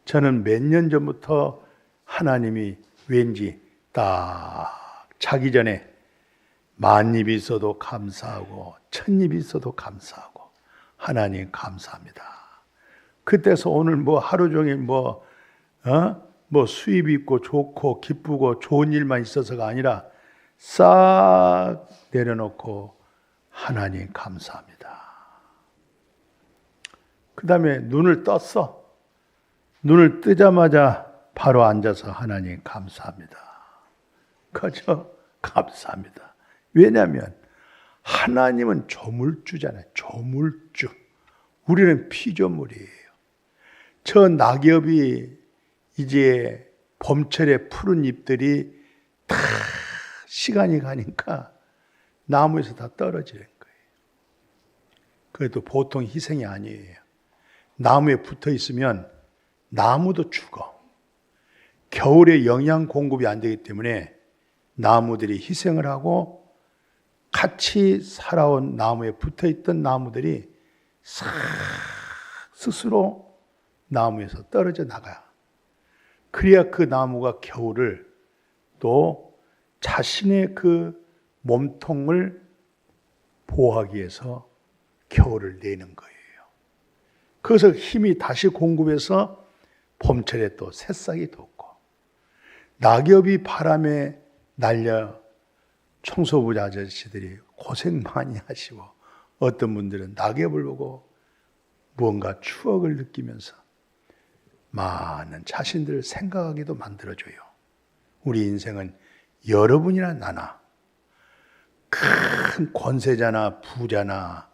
저는 몇 년 전부터 하나님이 왠지 딱 자기 전에 만입이 있어도 감사하고 천입이 있어도 감사하고 하나님 감사합니다. 그때서 오늘 뭐 하루 종일 뭐 수입이 있고 좋고 기쁘고 좋은 일만 있어서가 아니라 싹 내려놓고 하나님 감사합니다. 그 다음에 눈을 떴어. 눈을 뜨자마자 바로 앉아서 하나님 감사합니다. 그죠? 감사합니다. 왜냐하면 하나님은 조물주잖아요. 조물주. 우리는 피조물이에요. 저 낙엽이 이제 봄철에 푸른 잎들이 다 시간이 가니까 나무에서 다 떨어지는 거예요. 그래도 보통 희생이 아니에요. 나무에 붙어 있으면 나무도 죽어. 겨울에 영양 공급이 안 되기 때문에 나무들이 희생을 하고 같이 살아온 나무에 붙어 있던 나무들이 싹 스스로 나무에서 떨어져 나가요. 그래야 그 나무가 겨울을 또 자신의 그 몸통을 보호하기 위해서 겨울을 내는 거예요. 그래서 힘이 다시 공급해서 봄철에 또 새싹이 돋고, 낙엽이 바람에 날려 청소부 아저씨들이 고생 많이 하시고, 어떤 분들은 낙엽을 보고 무언가 추억을 느끼면서 많은 자신들을 생각하기도 만들어줘요. 우리 인생은 여러분이나 나나 큰 권세자나 부자나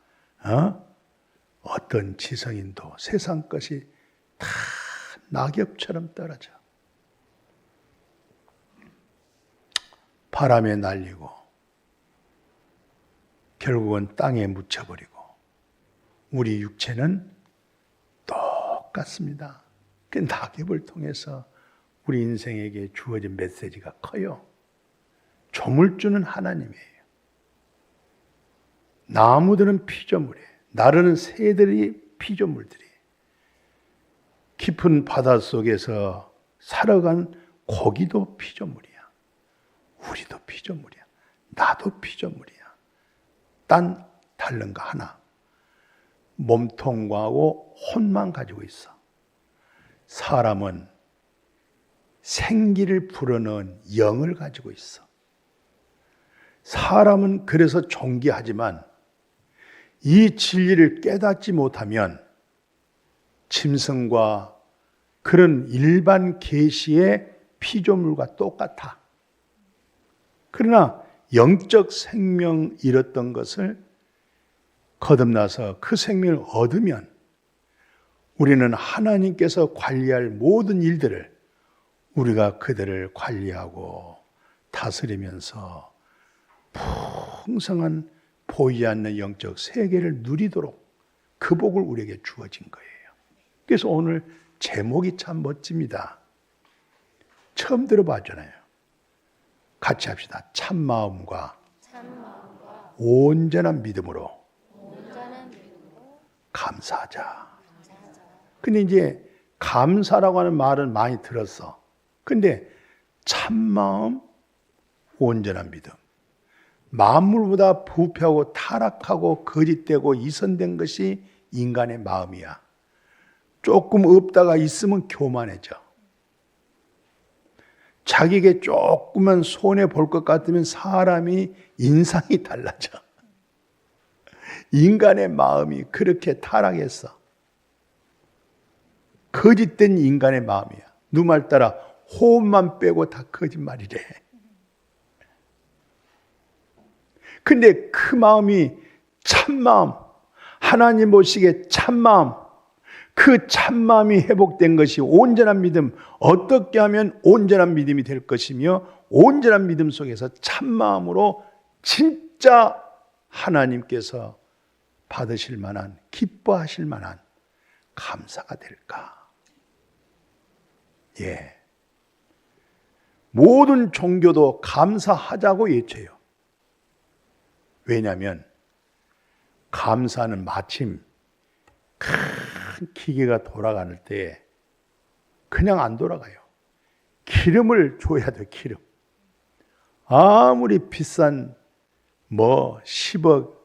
어떤 지성인도 세상 것이 다 낙엽처럼 떨어져 바람에 날리고 결국은 땅에 묻혀버리고, 우리 육체는 똑같습니다. 그 낙엽을 통해서 우리 인생에게 주어진 메시지가 커요. 조물주는 하나님이에요. 나무들은 피조물이에요. 나르는 새들이 피조물들이, 깊은 바다 속에서 살아간 고기도 피조물이야. 우리도 피조물이야. 나도 피조물이야. 딴 다른 거 하나, 몸통하고 혼만 가지고 있어. 사람은 생기를 불어넣은 영을 가지고 있어. 사람은 그래서 존귀하지만 이 진리를 깨닫지 못하면 짐승과 그런 일반 계시의 피조물과 똑같아. 그러나 영적 생명 잃었던 것을 거듭나서 그 생명을 얻으면 우리는 하나님께서 관리할 모든 일들을 우리가 그들을 관리하고 다스리면서 풍성한 보이지 않는 영적 세계를 누리도록 그 복을 우리에게 주어진 거예요. 그래서 오늘 제목이 참 멋집니다. 처음 들어봤잖아요. 같이 합시다. 참마음과 온전한 믿음으로 감사하자. 근데 이제 감사라고 하는 말은 많이 들었어. 근데 참마음, 온전한 믿음. 만물보다 부패하고 타락하고 거짓되고 이선된 것이 인간의 마음이야. 조금 없다가 있으면 교만해져. 자기에게 조금만 손해볼 것 같으면 사람이 인상이 달라져. 인간의 마음이 그렇게 타락했어. 거짓된 인간의 마음이야. 누말 따라 호흡만 빼고 다 거짓말이래. 근데 그 마음이 참마음, 하나님 보시기에 참마음, 그 참마음이 회복된 것이 온전한 믿음, 어떻게 하면 온전한 믿음이 될 것이며 온전한 믿음 속에서 참마음으로 진짜 하나님께서 받으실 만한, 기뻐하실 만한 감사가 될까? 예. 모든 종교도 감사하자고 외쳐요. 왜냐하면 감사는 마침 큰 기계가 돌아가는 때 그냥 안 돌아가요. 기름을 줘야 돼, 기름. 아무리 비싼 10억,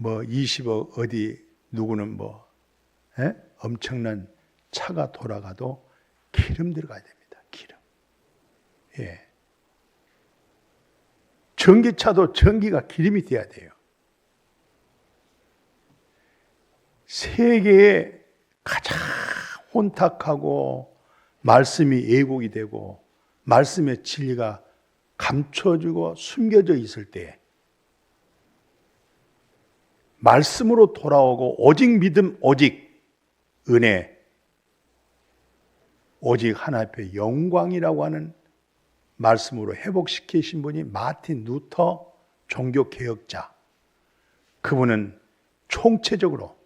20억 어디 누구는 엄청난 차가 돌아가도 기름 들어가야 됩니다. 기름. 예. 전기차도 전기가 기름이 돼야 돼요. 세계에 가장 혼탁하고 말씀이 왜곡이 되고 말씀의 진리가 감춰지고 숨겨져 있을 때 말씀으로 돌아오고 오직 믿음, 오직 은혜, 오직 하나님의 영광이라고 하는 말씀으로 회복시키신 분이 마틴 루터 종교개혁자. 그분은 총체적으로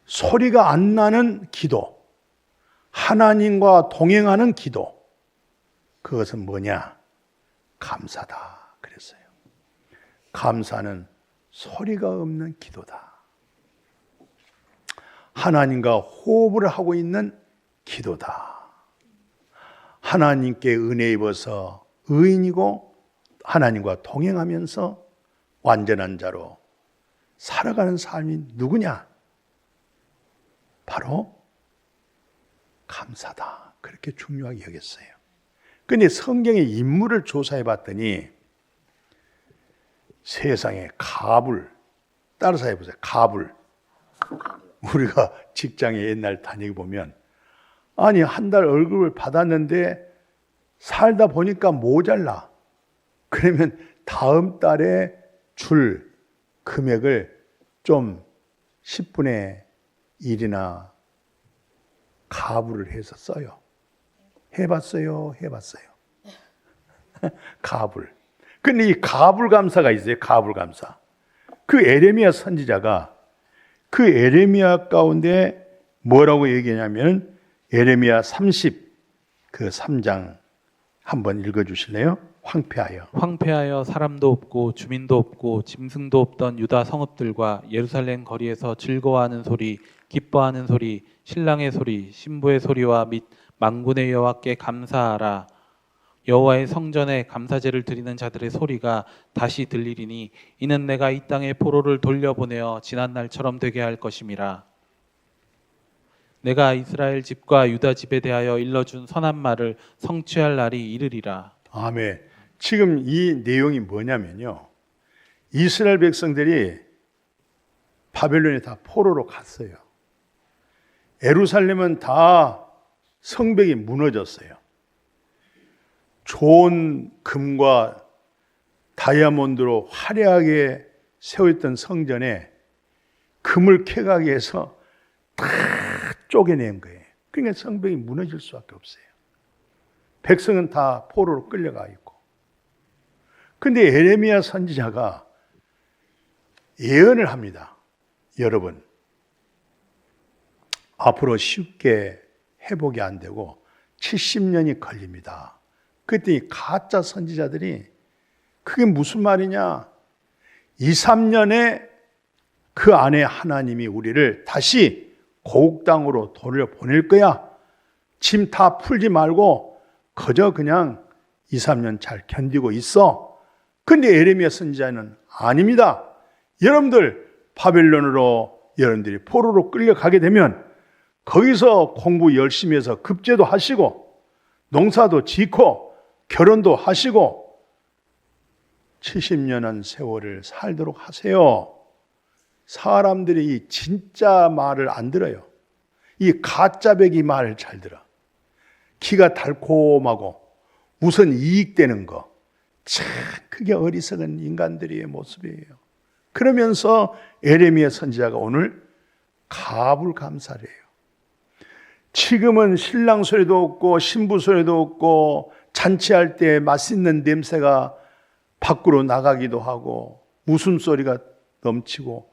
소리가 안 나는 기도, 하나님과 동행하는 기도, 그것은 뭐냐? 감사다 그랬어요. 감사는 소리가 없는 기도다. 하나님과 호흡을 하고 있는 기도다. 하나님께 은혜 입어서 의인이고 하나님과 동행하면서 완전한 자로 살아가는 삶이 누구냐? 바로 감사다. 그렇게 중요하게 여겼어요. 그런데 성경의 인물을 조사해 봤더니 세상에 가불, 따라서 해보세요. 가불. 우리가 직장에 옛날 다니고 보면 아니 한 달 월급을 받았는데 살다 보니까 모자라. 그러면 다음 달에 줄 금액을 좀 10분의 1이나 가불을 해서 써요. 해봤어요? 해봤어요. 가불. 근데 이 가불 감사가 있어요. 가불 감사. 그 에레미야 선지자가 그 에레미야 가운데 뭐라고 얘기하냐면 에레미야 3장 한번 읽어주실래요? 황폐하여 사람도 없고 주민도 없고 짐승도 없던 유다 성읍들과 예루살렘 거리에서 즐거워하는 소리, 기뻐하는 소리, 신랑의 소리, 신부의 소리와 및 만군의 여호와께 감사하라. 여호와의 성전에 감사제를 드리는 자들의 소리가 다시 들리리니 이는 내가 이 땅에 포로를 돌려보내어 지난 날처럼 되게 할 것임이라. 내가 이스라엘 집과 유다 집에 대하여 일러준 선한 말을 성취할 날이 이르리라. 아멘. 지금 이 내용이 뭐냐면요, 이스라엘 백성들이 바벨론에 다 포로로 갔어요. 예루살렘은 다 성벽이 무너졌어요. 좋은 금과 다이아몬드로 화려하게 세워있던 성전에 금을 캐가게 해서 다 쪼개낸 거예요. 그러니까 성벽이 무너질 수밖에 없어요. 백성은 다 포로로 끌려가 있고. 근데 에레미야 선지자가 예언을 합니다. 여러분, 앞으로 쉽게 회복이 안 되고 70년이 걸립니다. 그랬더니 가짜 선지자들이 그게 무슨 말이냐? 2, 3년에 그 안에 하나님이 우리를 다시 고국 땅으로 돌려보낼 거야. 짐 다 풀지 말고 그저 그냥 2, 3년 잘 견디고 있어. 근데 에레미야 선지자는 아닙니다. 여러분들 바벨론으로 여러분들이 포로로 끌려가게 되면 거기서 공부 열심히 해서 급제도 하시고 농사도 짓고 결혼도 하시고 70년은 세월을 살도록 하세요. 사람들이 이 진짜 말을 안 들어요. 이 가짜배기 말을 잘 들어. 기가 달콤하고 우선 이익되는 거. 참 그게 어리석은 인간들의 모습이에요. 그러면서 에레미야 선지자가 오늘 가불감사를 해요. 지금은 신랑 소리도 없고 신부 소리도 없고 잔치할 때 맛있는 냄새가 밖으로 나가기도 하고 웃음소리가 넘치고,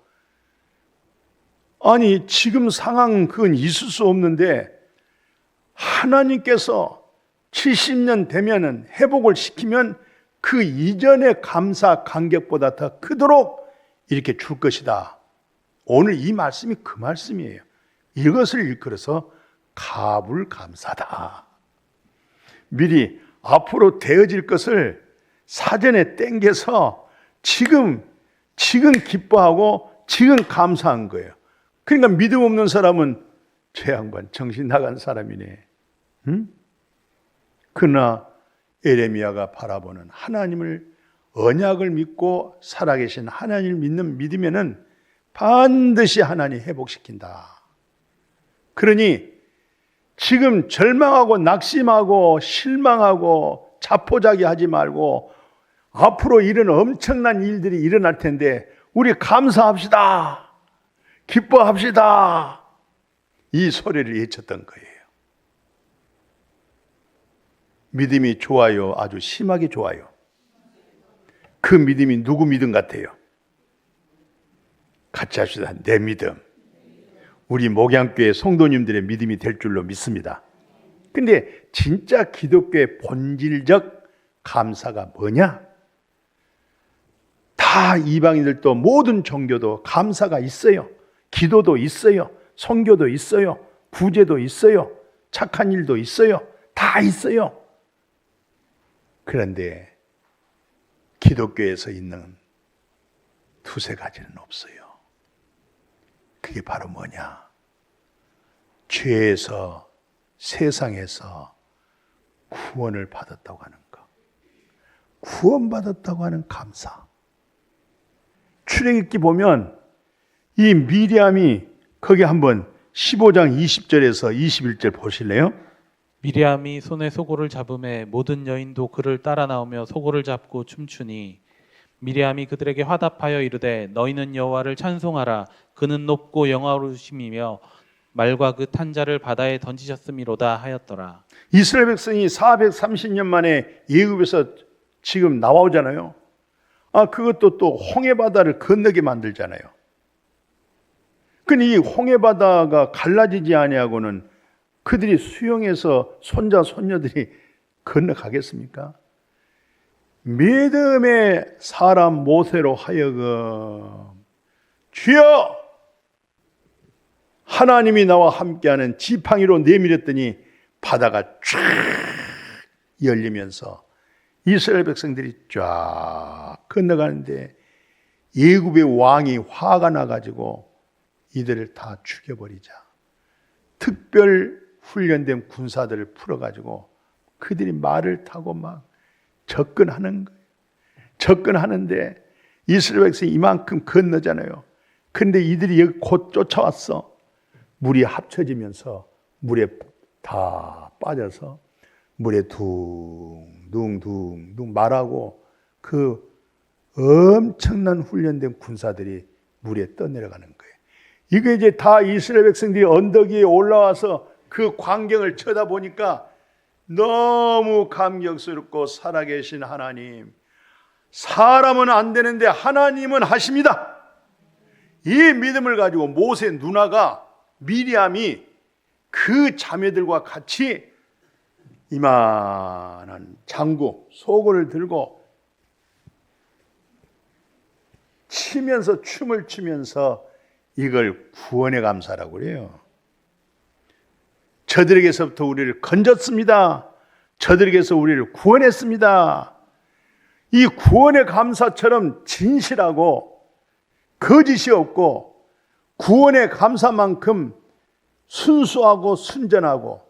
아니 지금 상황은 그건 있을 수 없는데 하나님께서 70년 되면은 회복을 시키면 그 이전의 감사 간격보다 더 크도록 이렇게 줄 것이다. 오늘 이 말씀이 그 말씀이에요. 이것을 일컬어서 가불감사다. 미리 앞으로 되어질 것을 사전에 땡겨서 지금 기뻐하고 지금 감사한 거예요. 그러니까 믿음 없는 사람은 저 양반 정신 나간 사람이네. 응? 그러나 에레미야가 바라보는 하나님을, 언약을 믿고 살아계신 하나님을 믿는 믿으면은 반드시 하나님이 회복시킨다. 그러니 지금 절망하고 낙심하고 실망하고 자포자기하지 말고 앞으로 이런 엄청난 일들이 일어날 텐데 우리 감사합시다. 기뻐합시다. 이 소리를 외쳤던 거예요. 믿음이 좋아요? 아주 심하게 좋아요? 그 믿음이 누구 믿음 같아요? 같이 합시다. 내 믿음. 우리 목양교회 성도님들의 믿음이 될 줄로 믿습니다. 근데 진짜 기독교의 본질적 감사가 뭐냐? 다 이방인들도 모든 종교도 감사가 있어요. 기도도 있어요. 선교도 있어요. 구제도 있어요. 착한 일도 있어요. 다 있어요. 그런데 기독교에서 있는 두세 가지는 없어요. 그게 바로 뭐냐? 죄에서, 세상에서 구원을 받았다고 하는 것. 구원받았다고 하는 감사. 출애굽기 보면 이 미리암이 거기 한번 15장 20절에서 21절 보실래요? 미리암이 손에 소고를 잡음에 모든 여인도 그를 따라 나오며 소고를 잡고 춤추니 미리암이 그들에게 화답하여 이르되 너희는 여호와를 찬송하라. 그는 높고 영화로우심이며 말과 그 탄자를 바다에 던지셨음이로다 하였더라. 이스라엘 백성이 430년 만에 애굽에서 지금 나오잖아요. 그것도 또 홍해바다를 건너게 만들잖아요. 근데 이 홍해바다가 갈라지지 아니하고는 그들이 수영해서 손자 손녀들이 건너가겠습니까? 믿음의 사람 모세로 하여금 주여 하나님이 나와 함께하는 지팡이로 내밀었더니 바다가 쫙 열리면서 이스라엘 백성들이 쫙 건너가는데 애굽의 왕이 화가 나가지고 이들을 다 죽여버리자. 특별 훈련된 군사들을 풀어가지고 그들이 말을 타고 막 접근하는 거예요. 접근하는데 이스라엘 백성이 이만큼 건너잖아요. 근데 이들이 여기 곧 쫓아왔어. 물이 합쳐지면서 물에 다 빠져서 물에 둥둥둥둥 말하고 그 엄청난 훈련된 군사들이 물에 떠내려가는 거예요. 이게 이제 다 이스라엘 백성들이 언덕 위에 올라와서 그 광경을 쳐다보니까 너무 감격스럽고 살아계신 하나님, 사람은 안 되는데 하나님은 하십니다. 이 믿음을 가지고 모세 누나가 미리암이 그 자매들과 같이 이만한 장구, 소고를 들고 치면서 춤을 추면서 이걸 구원의 감사라고 그래요. 저들에게서부터 우리를 건졌습니다. 저들에게서 우리를 구원했습니다. 이 구원의 감사처럼 진실하고 거짓이 없고 구원의 감사만큼 순수하고 순전하고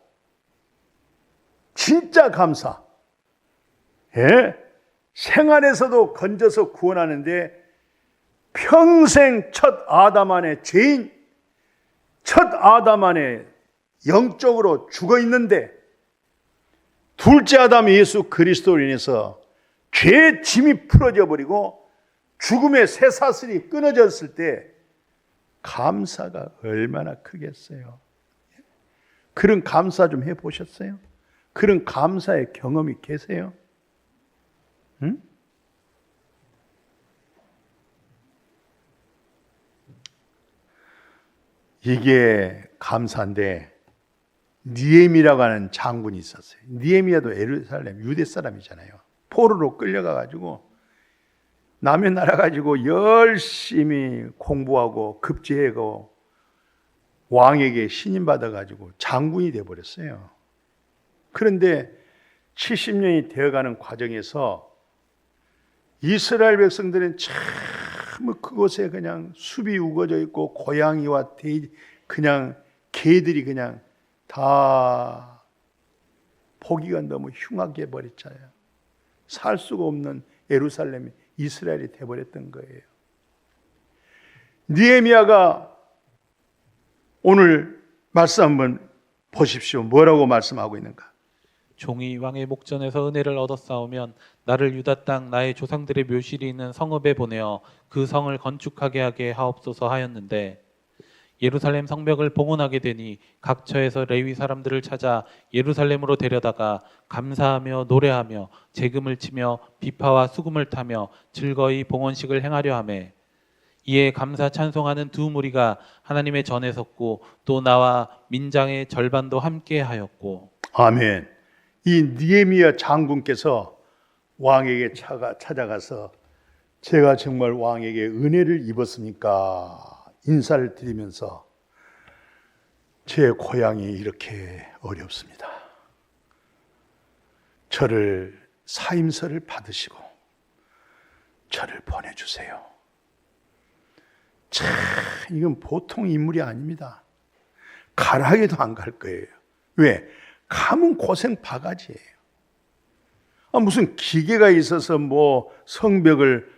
진짜 감사. 생활에서도 건져서 구원하는데 평생 첫 아담 안에 죄인, 첫 아담 안에 영적으로 죽어 있는데 둘째 아담 예수 그리스도로 인해서 죄의 짐이 풀어져 버리고 죽음의 쇠사슬이 끊어졌을 때 감사가 얼마나 크겠어요. 그런 감사 좀 해보셨어요? 그런 감사의 경험이 계세요? 응? 이게 감사인데 느헤미라고 하는 장군이 있었어요. 느헤미야도 예루살렘 유대 사람이잖아요. 포로로 끌려가가지고 남의 나라 가지고 열심히 공부하고 급제하고 왕에게 신임 받아가지고 장군이 되어버렸어요. 그런데 70년이 되어가는 과정에서 이스라엘 백성들은 참 그곳에 그냥 숲이 우거져 있고 고양이와 그냥 개들이 그냥 다 보기가 너무 흉하게 버렸잖아요. 살 수가 없는 예루살렘이 이스라엘이 되어버렸던 거예요. 느헤미야가 오늘 말씀 한번 보십시오. 뭐라고 말씀하고 있는가? 종이 왕의 목전에서 은혜를 얻어 싸우면 나를 유다 땅 나의 조상들의 묘실이 있는 성읍에 보내어 그 성을 건축하게 하게 하옵소서 하였는데 예루살렘 성벽을 봉헌하게 되니 각처에서 레위 사람들을 찾아 예루살렘으로 데려다가 감사하며 노래하며 제금을 치며 비파와 수금을 타며 즐거이 봉헌식을 행하려 하매 이에 감사 찬송하는 두 무리가 하나님의 전에 섰고 또 나와 민장의 절반도 함께 하였고. 아멘. 이 느헤미야 장군께서 왕에게 찾아가서 제가 정말 왕에게 은혜를 입었으니까 인사를 드리면서 제 고향이 이렇게 어렵습니다. 저를 사임서를 받으시고 저를 보내주세요. 참 이건 보통 인물이 아닙니다. 가락에도 안 갈 거예요. 왜? 가면 고생 바가지예요. 무슨 기계가 있어서 뭐 성벽을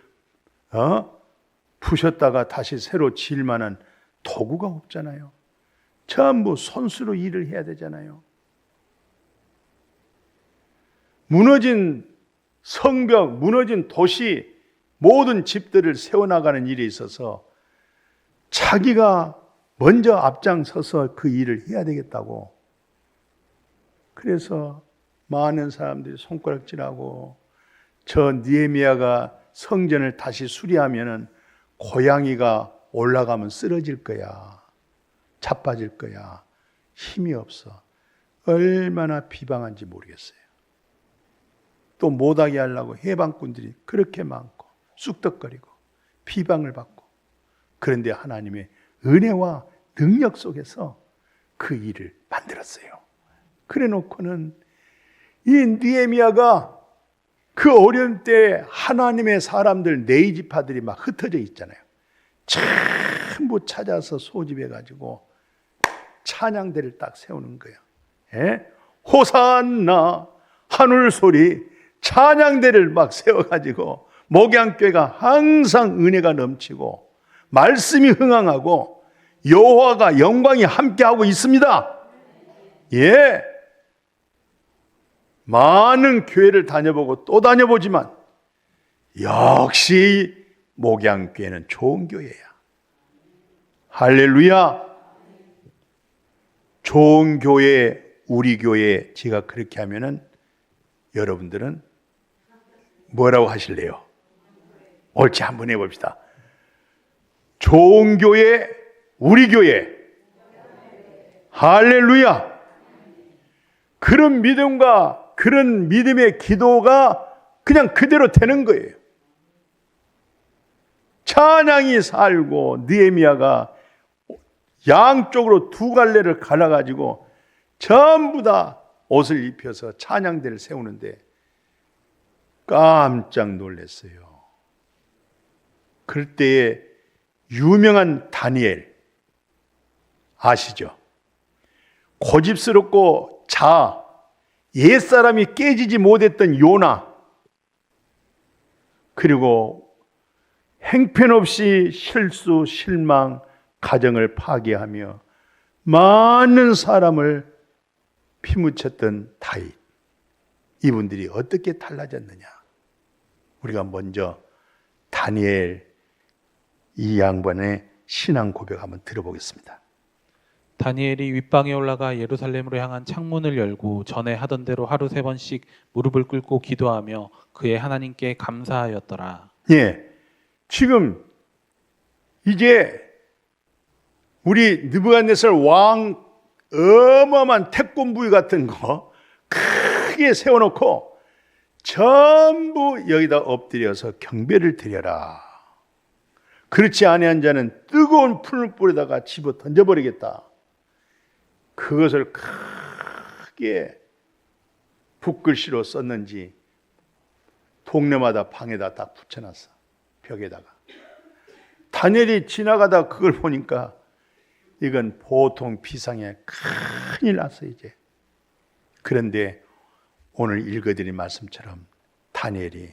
부셨다가 다시 새로 지을 만한 도구가 없잖아요. 전부 손수로 일을 해야 되잖아요. 무너진 성벽, 무너진 도시, 모든 집들을 세워나가는 일에 있어서 자기가 먼저 앞장서서 그 일을 해야 되겠다고. 그래서 많은 사람들이 손가락질하고 저 느헤미야가 성전을 다시 수리하면은 고양이가 올라가면 쓰러질 거야. 자빠질 거야. 힘이 없어. 얼마나 비방한지 모르겠어요. 또 못하게 하려고 해방꾼들이 그렇게 많고 쑥덕거리고 비방을 받고. 그런데 하나님의 은혜와 능력 속에서 그 일을 만들었어요. 그래 놓고는 이 느헤미야가 그 어려운 때 하나님의 사람들 네이지파들이 막 흩어져 있잖아요. 전부 찾아서 소집해가지고 찬양대를 딱 세우는 거예요. 예? 호산나 하늘 소리 찬양대를 막 세워가지고 목양교회가 항상 은혜가 넘치고 말씀이 흥황하고 여호와가 영광이 함께하고 있습니다. 예. 많은 교회를 다녀보고 또 다녀보지만 역시 목양교회는 좋은 교회야. 할렐루야. 좋은 교회, 우리 교회 제가 그렇게 하면은 여러분들은 뭐라고 하실래요? 옳지, 한번 해봅시다. 좋은 교회, 우리 교회. 할렐루야. 그런 믿음과 그런 믿음의 기도가 그냥 그대로 되는 거예요. 찬양이 살고 느헤미야가 양쪽으로 두 갈래를 갈라가지고 전부 다 옷을 입혀서 찬양대를 세우는데 깜짝 놀랐어요. 그럴 때에 유명한 다니엘 아시죠? 고집스럽고 옛사람이 깨지지 못했던 요나, 그리고 행편없이 실수, 실망, 가정을 파괴하며 많은 사람을 피묻혔던 다윗, 이분들이 어떻게 달라졌느냐? 우리가 먼저 다니엘 이 양반의 신앙 고백 한번 들어보겠습니다. 다니엘이 윗방에 올라가 예루살렘으로 향한 창문을 열고 전에 하던 대로 하루 3번씩 무릎을 꿇고 기도하며 그의 하나님께 감사하였더라. 예, 지금 이제 우리 느부갓네살 왕 어마어마한 태권부위 같은 거 크게 세워놓고 전부 여기다 엎드려서 경배를 드려라. 그렇지 아니한 자는 뜨거운 풀불에다가 집어 던져버리겠다. 그것을 크게 붓글씨로 썼는지 동네마다 방에다 딱 붙여놨어. 벽에다가. 다니엘이 지나가다 그걸 보니까 이건 보통 비상에 큰일 났어 이제. 그런데 오늘 읽어드린 말씀처럼 다니엘이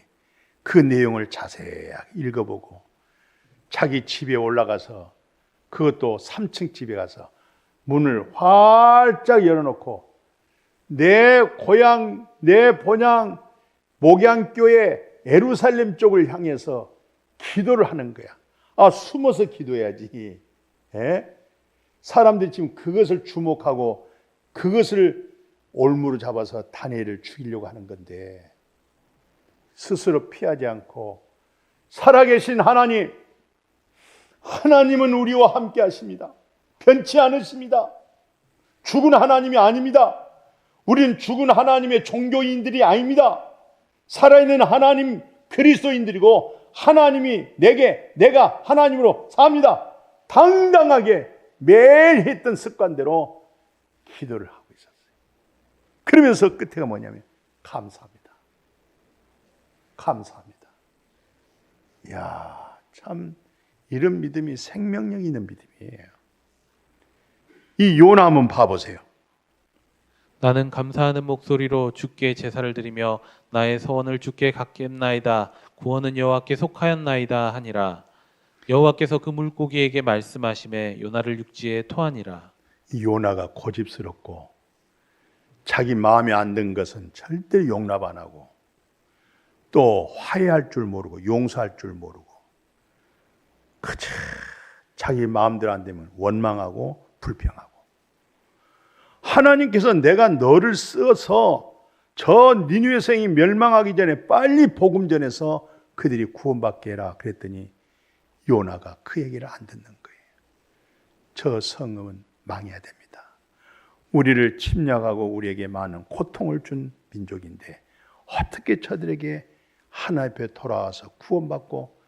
그 내용을 자세히 읽어보고 자기 집에 올라가서, 그것도 3층 집에 가서 문을 활짝 열어놓고 내 고향, 내 본향, 목양교회 예루살렘 쪽을 향해서 기도를 하는 거야. 아, 숨어서 기도해야지. 예? 사람들이 지금 그것을 주목하고 그것을 올무로 잡아서 다니엘을 죽이려고 하는 건데, 스스로 피하지 않고 살아계신 하나님, 하나님은 우리와 함께 하십니다. 변치 않으십니다. 죽은 하나님이 아닙니다. 우린 죽은 하나님의 종교인들이 아닙니다. 살아있는 하나님 그리스도인들이고, 하나님이 내가 하나님으로 삽니다. 당당하게 매일 했던 습관대로 기도를 하고 있었어요. 그러면서 끝에가 뭐냐면 감사합니다. 감사합니다. 이야, 참 이런 믿음이 생명력 있는 믿음이에요. 이 요나 한번 봐보세요. 나는 감사하는 목소리로 주께 제사를 드리며 나의 소원을 주께 갚겠나이다. 구원은 여호와께 속하였나이다 하니라. 여호와께서 그 물고기에게 말씀하시매 요나를 육지에 토하니라. 이 요나가 고집스럽고 자기 마음에 안 든 것은 절대 용납 안 하고, 또 화해할 줄 모르고 용서할 줄 모르고, 그저 자기 마음대로 안 되면 원망하고 불평하고. 하나님께서 내가 너를 써서 저 니느웨 성이 멸망하기 전에 빨리 복음 전해서 그들이 구원받게 해라 그랬더니 요나가 그 얘기를 안 듣는 거예요. 저 성은 망해야 됩니다. 우리를 침략하고 우리에게 많은 고통을 준 민족인데 어떻게 저들에게 하나님 앞에 돌아와서 구원받고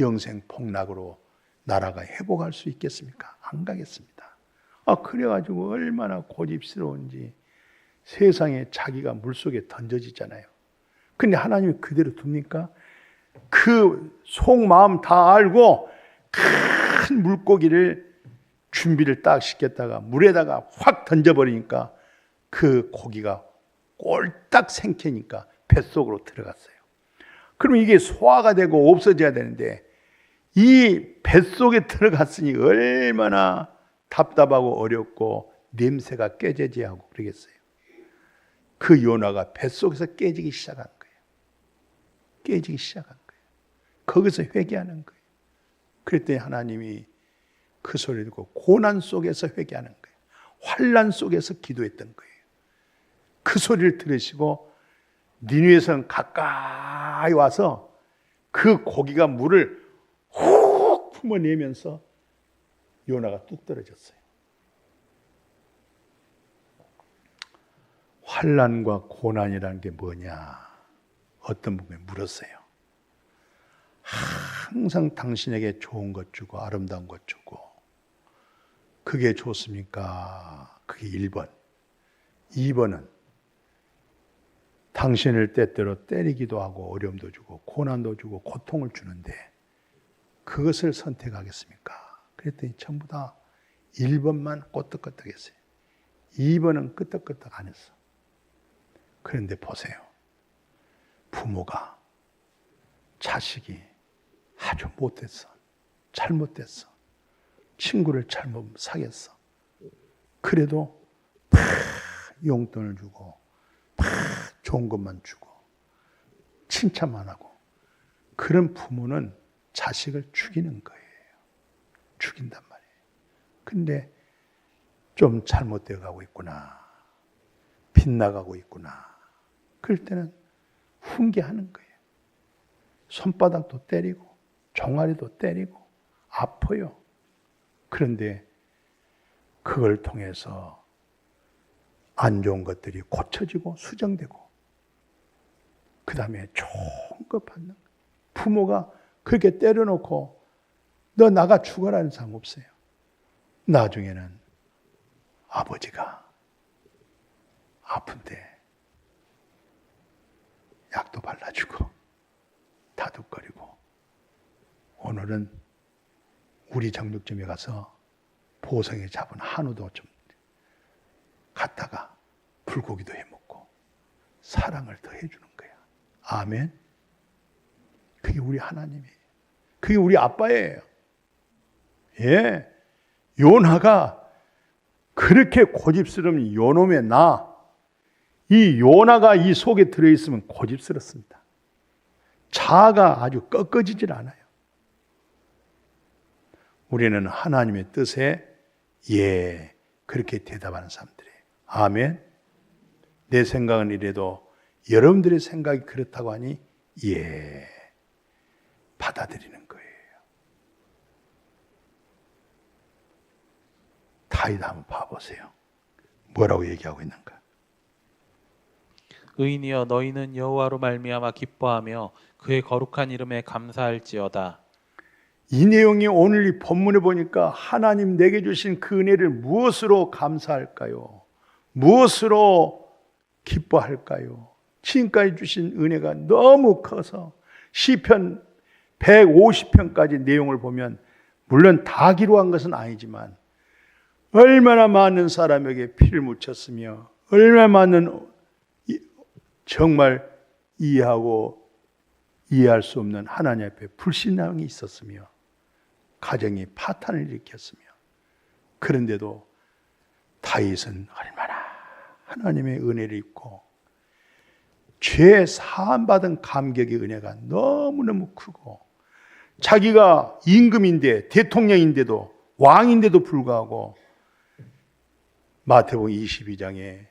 영생 폭락으로 나라가 회복할 수 있겠습니까? 안 가겠습니다. 그래가지고 얼마나 고집스러운지 세상에 자기가 물속에 던져지잖아요. 근데 하나님이 그대로 둡니까? 그 속마음 다 알고 큰 물고기를 준비를 딱 시켰다가 물에다가 확 던져버리니까 그 고기가 꼴딱 생캐니까 뱃속으로 들어갔어요. 그럼 이게 소화가 되고 없어져야 되는데 이 뱃속에 들어갔으니 얼마나 답답하고 어렵고 냄새가 깨지지하고 그러겠어요. 그 요나가 뱃속에서 깨지기 시작한 거예요. 깨지기 시작한 거예요. 거기서 회개하는 거예요. 그랬더니 하나님이 그 소리를 듣고 고난 속에서 회개하는 거예요. 환난 속에서 기도했던 거예요. 그 소리를 들으시고 니느웨 성 가까이 와서 그 고기가 물을 훅 품어내면서 요나가 뚝 떨어졌어요. 환난과 고난이라는 게 뭐냐? 어떤 분이 물었어요. 항상 당신에게 좋은 것 주고 아름다운 것 주고 그게 좋습니까? 그게 1번. 2번은 당신을 때때로 때리기도 하고 어려움도 주고 고난도 주고 고통을 주는데 그것을 선택하겠습니까? 그랬더니 전부 다 1번만 꼬떡꼬떡했어요. 2번은 끄떡끄떡 안 했어. 그런데 보세요. 부모가 자식이 아주 못됐어. 잘못됐어. 친구를 잘못 사귀었어. 그래도 팍 용돈을 주고 팍 좋은 것만 주고 칭찬만 하고, 그런 부모는 자식을 죽이는 거예요. 죽인단 말이에요. 근데 좀 잘못되어 가고 있구나. 빗나가고 있구나. 그럴 때는 훈계하는 거예요. 손바닥도 때리고 종아리도 때리고 아파요. 그런데 그걸 통해서 안 좋은 것들이 고쳐지고 수정되고 그 다음에 좋은 거 받는 거예요. 부모가 그렇게 때려놓고 너 나가 죽어라는 사람 없어요. 나중에는 아버지가 아픈데 약도 발라주고 다독거리고, 오늘은 우리 정육점에 가서 보성에 잡은 한우도 좀 갖다가 불고기도 해먹고 사랑을 더 해주는 거야. 아멘. 그게 우리 하나님이에요. 그게 우리 아빠예요. 예. 요나가 그렇게 고집스러운 요놈의 이 요나가 이 속에 들어있으면 고집스럽습니다. 자아가 아주 꺾어지질 않아요. 우리는 하나님의 뜻에 예, 그렇게 대답하는 사람들이에요. 아멘. 내 생각은 이래도 여러분들의 생각이 그렇다고 하니 예, 받아들이는 거예요. 다윗 한번 봐보세요. 뭐라고 얘기하고 있는가? 의인이여 너희는 여호와로 말미암아 기뻐하며 그의 거룩한 이름에 감사할지어다. 이 내용이 오늘 이 본문에 보니까 하나님 내게 주신 그 은혜를 무엇으로 감사할까요? 무엇으로 기뻐할까요? 지금까지 주신 은혜가 너무 커서 시편 150편까지 내용을 보면 물론 다 기록한 것은 아니지만 얼마나 많은 사람에게 피를 묻혔으며 얼마나 많은 정말 이해할 수 없는 하나님 앞에 불신앙이 있었으며 가정이 파탄을 일으켰으며, 그런데도 다윗은 얼마나 하나님의 은혜를 입고 죄 사함받은 감격의 은혜가 너무너무 크고, 자기가 임금인데 대통령인데도 왕인데도 불구하고 마태복음 22장에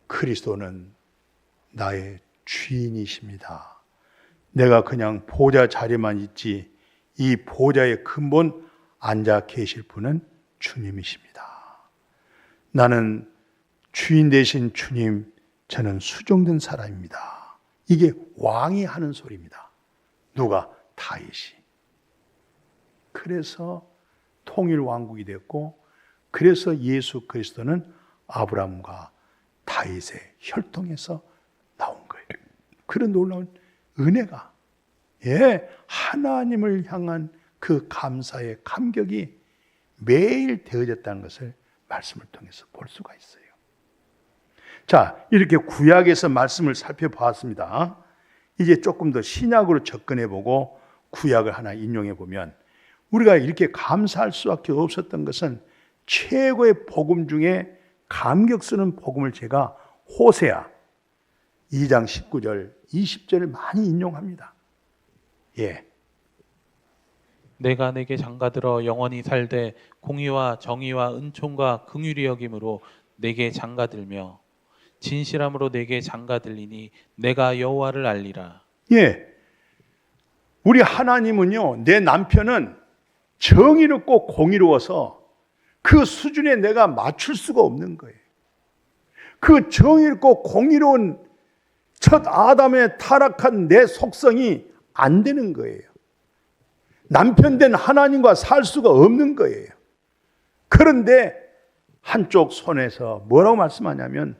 그리스도는 나의 주인이십니다. 내가 그냥 보좌 자리만 있지 이 보좌의 근본 앉아 계실 분은 주님이십니다. 나는 주인 되신 주님, 저는 수종된 사람입니다. 이게 왕이 하는 소리입니다. 누가? 다윗이. 그래서 통일 왕국이 됐고, 그래서 예수 그리스도는 아브라함과 다윗의 혈통에서 나온 거예요. 그런 놀라운 은혜가, 하나님을 향한 그 감사의 감격이 매일 되어졌다는 것을 말씀을 통해서 볼 수가 있어요. 자, 이렇게 구약에서 말씀을 살펴보았습니다. 이제 조금 더 신약으로 접근해보고 구약을 하나 인용해보면, 우리가 이렇게 감사할 수밖에 없었던 것은 최고의 복음 중에 감격스러운 복음을 제가 호세아 2장 19절, 20절을 많이 인용합니다. 내가 내게 장가들어 영원히 살되 공의와 정의와 은총과 긍휼이 여김으로 내게 장가들며 진실함으로 내게 장가들리니 내가 여호와를 알리라. 우리 하나님은요, 내 남편은 정의롭고 공의로워서 그 수준에 내가 맞출 수가 없는 거예요. 그 정의롭고 공의로운 첫 아담의 타락한 내 속성이 안 되는 거예요. 남편 된 하나님과 살 수가 없는 거예요. 그런데 한쪽 손에서 뭐라고 말씀하냐면,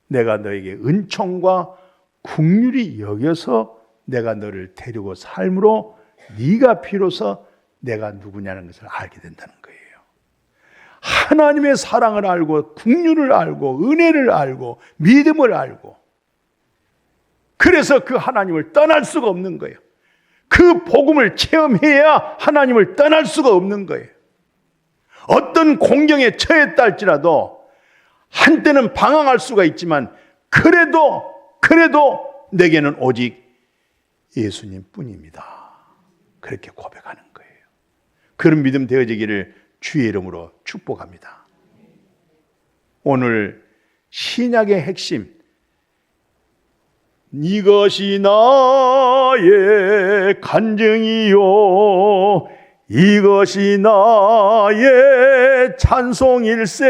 내가 너에게 은총과 긍휼히 여겨서 내가 너를 데리고 삶으로 네가 비로소 내가 누구냐는 것을 알게 된다는 거예요. 하나님의 사랑을 알고 긍휼을 알고 은혜를 알고 믿음을 알고, 그래서 그 하나님을 떠날 수가 없는 거예요. 그 복음을 체험해야 하나님을 떠날 수가 없는 거예요. 어떤 공경에 처했다 할지라도 한때는 방황할 수가 있지만 그래도 내게는 오직 예수님 뿐입니다. 그렇게 고백하는 거예요. 그런 믿음 되어지기를 주의 이름으로 축복합니다. 오늘 신약의 핵심, 이것이 나의 간증이요 이것이 나의 찬송일세,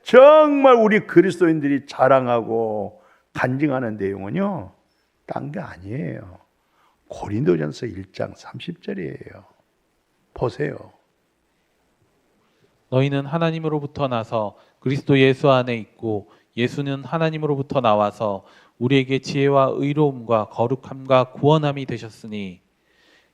정말 우리 그리스도인들이 자랑하고 간증하는 내용은요, 딴 게 아니에요. 고린도전서 1장 30절이에요. 보세요. 너희는 하나님으로부터 나서 그리스도 예수 안에 있고 예수는 하나님으로부터 나와서 우리에게 지혜와 의로움과 거룩함과 구원함이 되셨으니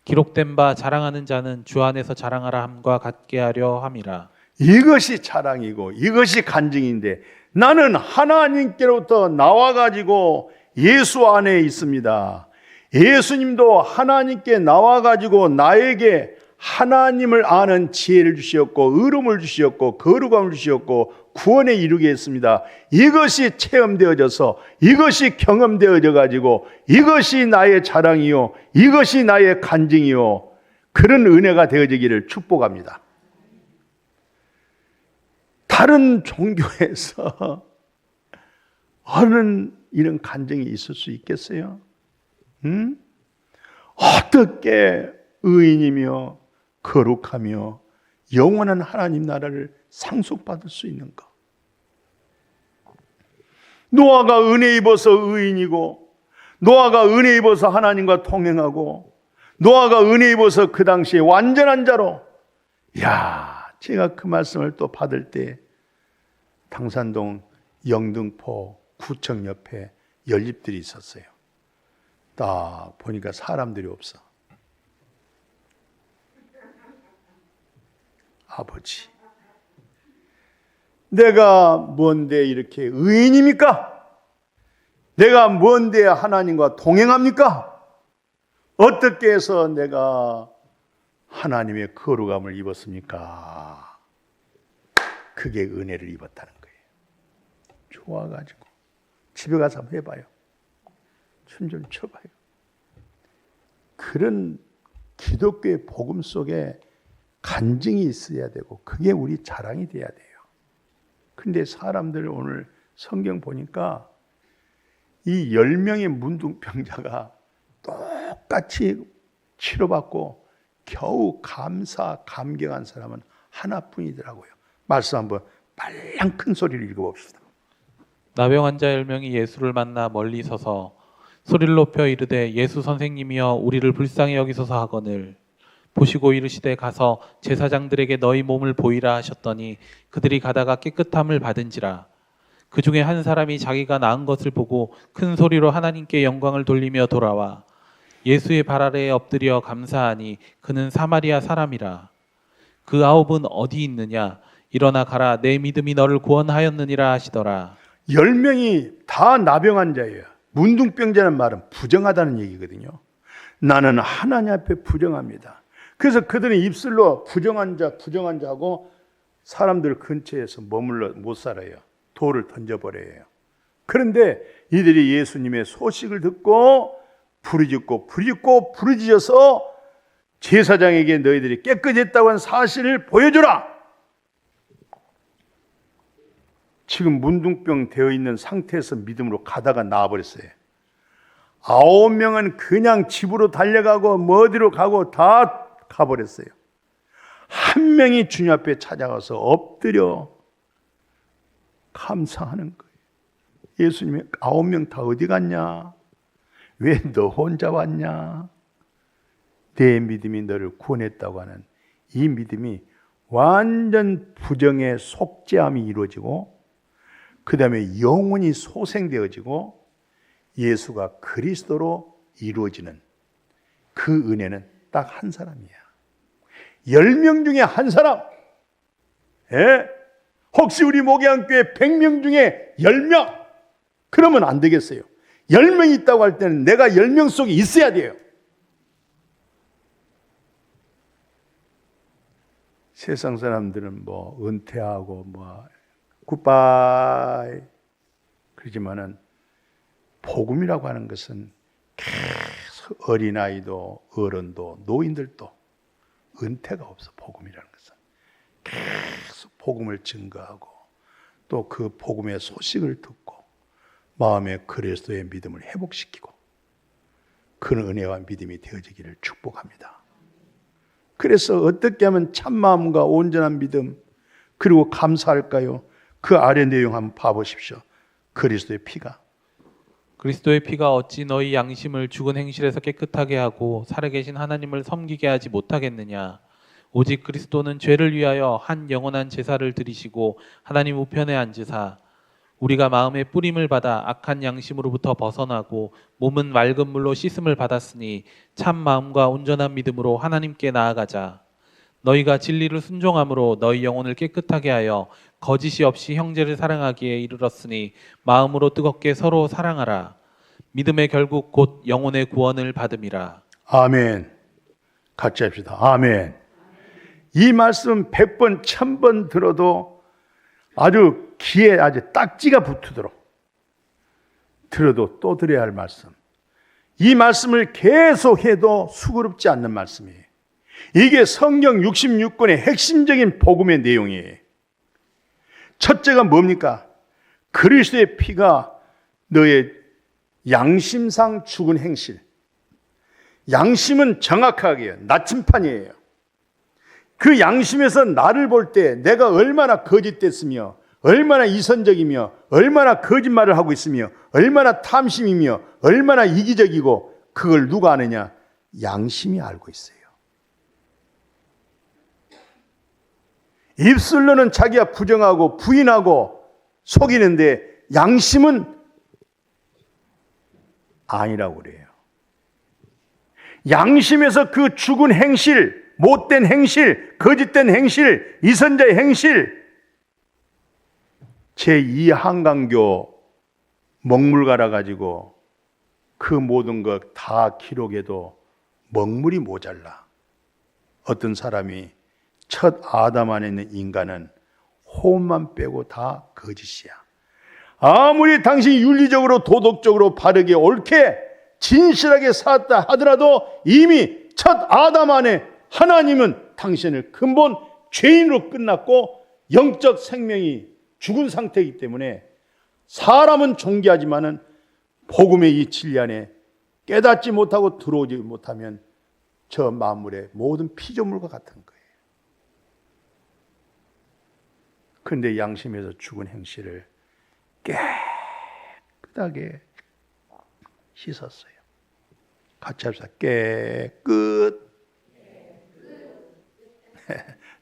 기록된 바 자랑하는 자는 주 안에서 자랑하라 함과 같게 하려 함이라. 이것이 자랑이고 이것이 간증인데 나는 하나님께로부터 나와가지고 예수 안에 있습니다. 예수님도 하나님께 나와가지고 나에게 하나님을 아는 지혜를 주시었고 의로움을 주시었고 거룩함을 주시었고 구원에 이르게 했습니다. 이것이 체험되어져서 이것이 경험되어져 가지고 이것이 나의 자랑이요 이것이 나의 간증이요 그런 은혜가 되어지기를 축복합니다. 다른 종교에서 어느 이런 간증이 있을 수 있겠어요? 어떻게 의인이며 거룩하며 영원한 하나님 나라를 상속받을 수 있는가? 노아가 은혜 입어서 의인이고 노아가 은혜 입어서 하나님과 동행하고 노아가 은혜 입어서 그 당시에 완전한 자로 제가 그 말씀을 또 받을 때 당산동 영등포 구청 옆에 연립들이 있었어요. 딱 보니까 사람들이 없어. 아버지, 내가 뭔데 이렇게 의인입니까? 내가 뭔데 하나님과 동행합니까? 어떻게 해서 내가 하나님의 거룩함을 입었습니까? 그게 은혜를 입었다는 거예요. 좋아가지고 집에 가서 한번 해봐요. 춤 좀 춰봐요. 그런 기독교의 복음 속에 간증이 있어야 되고 그게 우리 자랑이 돼야 돼요. 근데 사람들 오늘 성경 보니까 이 10명의 문둥병자가 똑같이 치료받고 겨우 감격한 사람은 하나뿐이더라고요. 말씀 한번 빨랑 큰 소리를 읽어봅시다. 나병 환자 10명이 예수를 만나 멀리 서서 소리를 높여 이르되 예수 선생님이여 우리를 불쌍히 여기소서 하거늘 보시고 이르시되 가서 제사장들에게 너희 몸을 보이라 하셨더니 그들이 가다가 깨끗함을 받은지라. 그 중에 한 사람이 자기가 나은 것을 보고 큰 소리로 하나님께 영광을 돌리며 돌아와 예수의 발 아래에 엎드려 감사하니 그는 사마리아 사람이라. 그 아홉은 어디 있느냐? 일어나 가라, 내 믿음이 너를 구원하였느니라 하시더라. 10명이 다 나병 환자예요. 문둥병자는 말은 부정하다는 얘기거든요. 나는 하나님 앞에 부정합니다. 그래서 그들은 입술로 부정한 자 하고 사람들 근처에서 머물러 못 살아요. 돌을 던져버려요. 그런데 이들이 예수님의 소식을 듣고 부르짖어서 제사장에게 너희들이 깨끗했다고 한 사실을 보여주라. 지금 문둥병 되어 있는 상태에서 믿음으로 가다가 나와버렸어요. 9명은 그냥 집으로 달려가고 어디로 가고 다 가버렸어요. 한 명이 주님 앞에 찾아가서 엎드려 감사하는 거예요. 예수님이 9명 다 어디 갔냐? 왜 너 혼자 왔냐? 내 믿음이 너를 구원했다고 하는 이 믿음이 완전 부정의 속죄함이 이루어지고 그 다음에 영원히 소생되어지고 예수가 그리스도로 이루어지는 그 은혜는 딱 한 사람이야. 10명 중에 한 사람. 혹시 우리 목양교회 100명 중에 10명? 그러면 안 되겠어요. 10명 있다고 할 때는 내가 10명 속에 있어야 돼요. 세상 사람들은 뭐 은퇴하고 뭐 굿바이 그러지만은 복음이라고 하는 것은 계속 어린아이도 어른도 노인들도 은퇴가 없어. 복음이라는 것은 계속 복음을 증거하고 또 그 복음의 소식을 듣고 마음의 그리스도의 믿음을 회복시키고 그런 은혜와 믿음이 되어지기를 축복합니다. 그래서 어떻게 하면 참마음과 온전한 믿음 그리고 감사할까요? 그 아래 내용 한번 봐보십시오. 그리스도의 피가 어찌 너희 양심을 죽은 행실에서 깨끗하게 하고 살아계신 하나님을 섬기게 하지 못하겠느냐? 오직 그리스도는 죄를 위하여 한 영원한 제사를 드리시고 하나님 우편에 앉으사 우리가 마음의 뿌림을 받아 악한 양심으로부터 벗어나고 몸은 맑은 물로 씻음을 받았으니 참 마음과 온전한 믿음으로 하나님께 나아가자. 너희가 진리를 순종함으로 너희 영혼을 깨끗하게 하여 거짓이 없이 형제를 사랑하기에 이르렀으니 마음으로 뜨겁게 서로 사랑하라. 믿음의 결국 곧 영혼의 구원을 받음이라. 아멘. 같이 합시다. 아멘. 이 말씀 100번, 1000번 들어도 아주 귀에 아주 딱지가 붙도록 들어도 또 들어야 할 말씀. 이 말씀을 계속해도 수고롭지 않는 말씀이에요. 이게 성경 66권의 핵심적인 복음의 내용이에요. 첫째가 뭡니까? 그리스도의 피가 너의 양심상 죽은 행실. 양심은 정확하게 나침판이에요. 그 양심에서 나를 볼 때 내가 얼마나 거짓됐으며 얼마나 이선적이며 얼마나 거짓말을 하고 있으며 얼마나 탐심이며 얼마나 이기적이고 그걸 누가 아느냐? 양심이 알고 있어요. 입술로는 자기가 부정하고 부인하고 속이는데 양심은 아니라고 그래요. 양심에서 그 죽은 행실, 못된 행실, 거짓된 행실, 이선자의 행실, 제2 한강교 먹물 갈아가지고 그 모든 것 다 기록해도 먹물이 모자라. 어떤 사람이 첫 아담 안에 있는 인간은 호흡만 빼고 다 거짓이야. 아무리 당신이 윤리적으로 도덕적으로 바르게 옳게 진실하게 살았다 하더라도 이미 첫 아담 안에 하나님은 당신을 근본 죄인으로 끝났고 영적 생명이 죽은 상태이기 때문에 사람은 존귀하지만은 복음의 이 진리 안에 깨닫지 못하고 들어오지 못하면 저 만물의 모든 피조물과 같은 거예요. 그런데 양심에서 죽은 행실을 깨끗하게 씻었어요. 같이 합시다. 깨끗.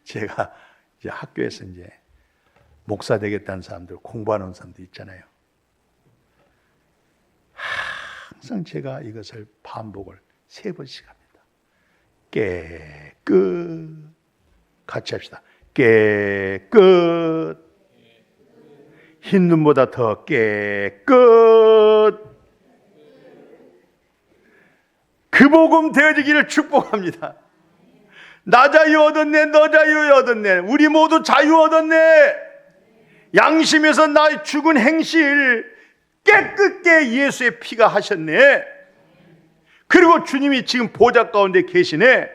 제가 이제 학교에서 이제 목사 되겠다는 사람들, 공부하는 사람들 있잖아요. 항상 제가 이것을 반복을 3번씩 합니다. 깨끗. 같이 합시다. 깨끗. 흰 눈보다 더 깨끗. 그 복음 되어지기를 축복합니다. 나 자유 얻었네, 너 자유 얻었네, 우리 모두 자유 얻었네. 양심에서 나의 죽은 행실 깨끗게 예수의 피가 하셨네. 그리고 주님이 지금 보좌 가운데 계시네.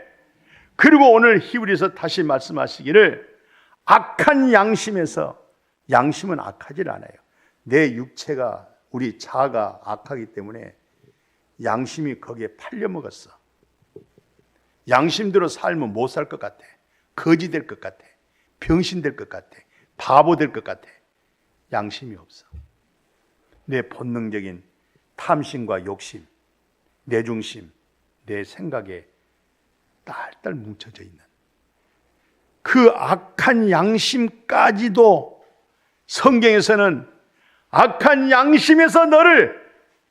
그리고 오늘 히브리서 다시 말씀하시기를 악한 양심에서, 양심은 악하지 않아요. 내 육체가, 우리 자아가 악하기 때문에 양심이 거기에 팔려먹었어. 양심대로 살면 못 살 것 같아. 거지 될 것 같아. 병신 될 것 같아. 바보 될 것 같아. 양심이 없어. 내 본능적인 탐심과 욕심, 내 중심, 내 생각에 딸딸 뭉쳐져 있는 그 악한 양심까지도 성경에서는 악한 양심에서 너를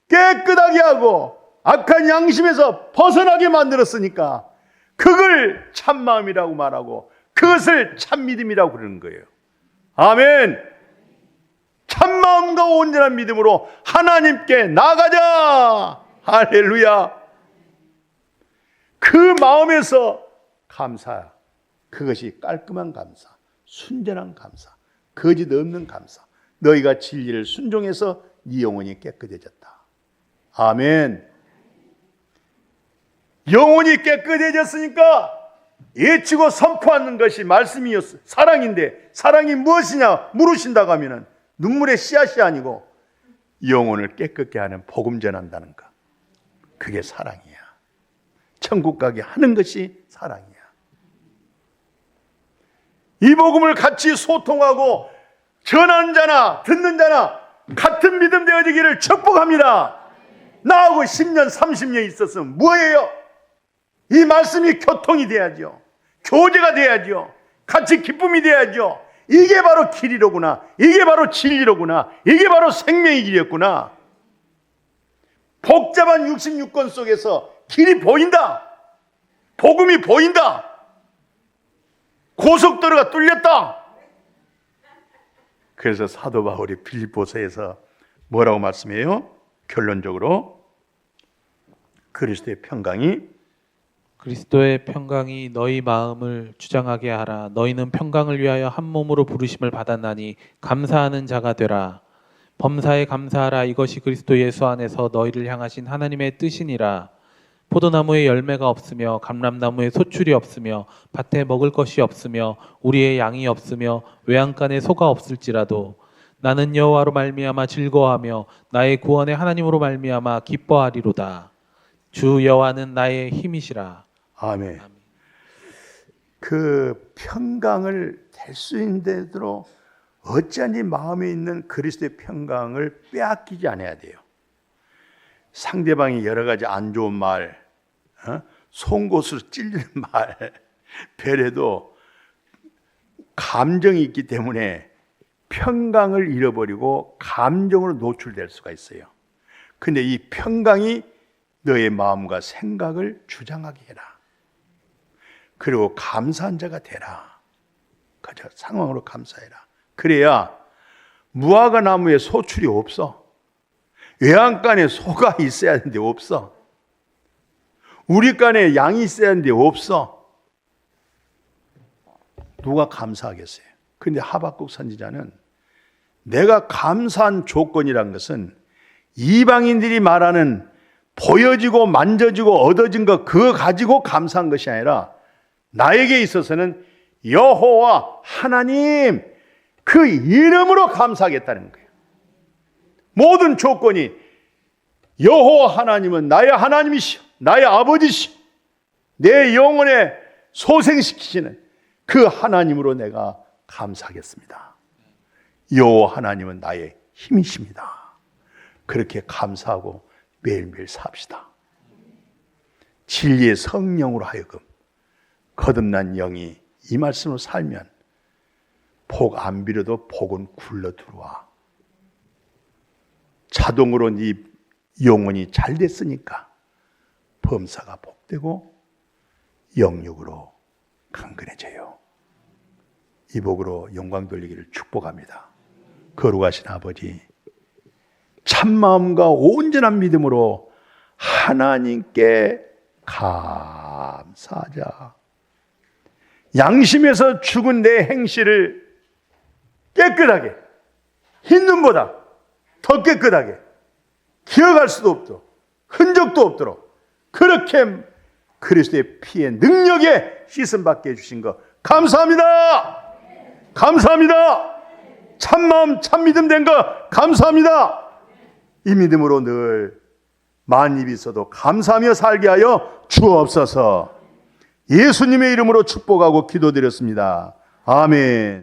깨끗하게 하고 악한 양심에서 벗어나게 만들었으니까 그걸 참마음이라고 말하고 그것을 참믿음이라고 그러는 거예요. 아멘. 참마음과 온전한 믿음으로 하나님께 나가자. 할렐루야. 그 마음에서 감사, 그것이 깔끔한 감사, 순전한 감사, 거짓 없는 감사. 너희가 진리를 순종해서 네 영혼이 깨끗해졌다. 아멘. 영혼이 깨끗해졌으니까 예치고 선포하는 것이 말씀이었어. 사랑인데 사랑이 무엇이냐 물으신다고 하면은 눈물의 씨앗이 아니고 영혼을 깨끗게 하는 복음 전한다는 것. 그게 사랑이야. 천국 가게 하는 것이 사랑이야. 이 복음을 같이 소통하고 전하는 자나 듣는 자나 같은 믿음 되어지기를 축복합니다. 나하고 10년 30년 있었으면 뭐예요? 이 말씀이 교통이 돼야죠. 교제가 돼야죠. 같이 기쁨이 돼야죠. 이게 바로 길이로구나. 이게 바로 진리로구나. 이게 바로 생명의 길이었구나. 복잡한 66권 속에서 길이 보인다. 복음이 보인다. 고속도로가 뚫렸다. 그래서 사도 바울이 빌립보서에서 뭐라고 말씀해요? 결론적으로 그리스도의 평강이 너희 마음을 주장하게 하라. 너희는 평강을 위하여 한 몸으로 부르심을 받았나니 감사하는 자가 되라. 범사에 감사하라. 이것이 그리스도 예수 안에서 너희를 향하신 하나님의 뜻이니라. 포도나무에 열매가 없으며 감람나무에 소출이 없으며 밭에 먹을 것이 없으며 우리의 양이 없으며 외양간에 소가 없을지라도 나는 여호와로 말미암아 즐거워하며 나의 구원의 하나님으로 말미암아 기뻐하리로다. 주 여호와는 나의 힘이시라. 아멘. 그 평강을 될 수 있는 대로 어찌하니 마음에 있는 그리스도의 평강을 빼앗기지 않아야 돼요. 상대방이 여러 가지 안 좋은 말, 송곳으로 찔리는 말, 배려도 감정이 있기 때문에 평강을 잃어버리고 감정으로 노출될 수가 있어요. 근데 이 평강이 너의 마음과 생각을 주장하게 해라. 그리고 감사한 자가 되라. 그저 상황으로 감사해라. 그래야 무화과 나무에 소출이 없어. 외양간에 소가 있어야 하는데 없어. 우리 간에 양이 있어야 하는데 없어. 누가 감사하겠어요? 근데 하박국 선지자는 내가 감사한 조건이란 것은 이방인들이 말하는 보여지고 만져지고 얻어진 것 그거 가지고 감사한 것이 아니라 나에게 있어서는 여호와 하나님 그 이름으로 감사하겠다는 거예요. 모든 조건이 여호와 하나님은 나의 하나님이시오, 나의 아버지시오, 내 영혼에 소생시키시는 그 하나님으로 내가 감사하겠습니다. 여호와 하나님은 나의 힘이십니다. 그렇게 감사하고 매일매일 삽시다. 진리의 성령으로 하여금 거듭난 영이 이 말씀으로 살면 복 안 빌어도 복은 굴러 들어와. 자동으로 네 영혼이 잘 됐으니까 범사가 복되고 영육으로 강건해져요. 이 복으로 영광 돌리기를 축복합니다. 거룩하신 아버지, 참마음과 온전한 믿음으로 하나님께 감사하자. 양심에서 죽은 내 행실을 깨끗하게, 흰 눈보다 더 깨끗하게, 기억할 수도 없도록, 흔적도 없도록 그렇게 그리스도의 피의 능력에 씻음받게 해주신 것 감사합니다. 감사합니다. 참마음 참믿음 된 것 감사합니다. 이 믿음으로 늘 만입이 있어도 감사하며 살게 하여 주옵소서. 예수님의 이름으로 축복하고 기도드렸습니다. 아멘.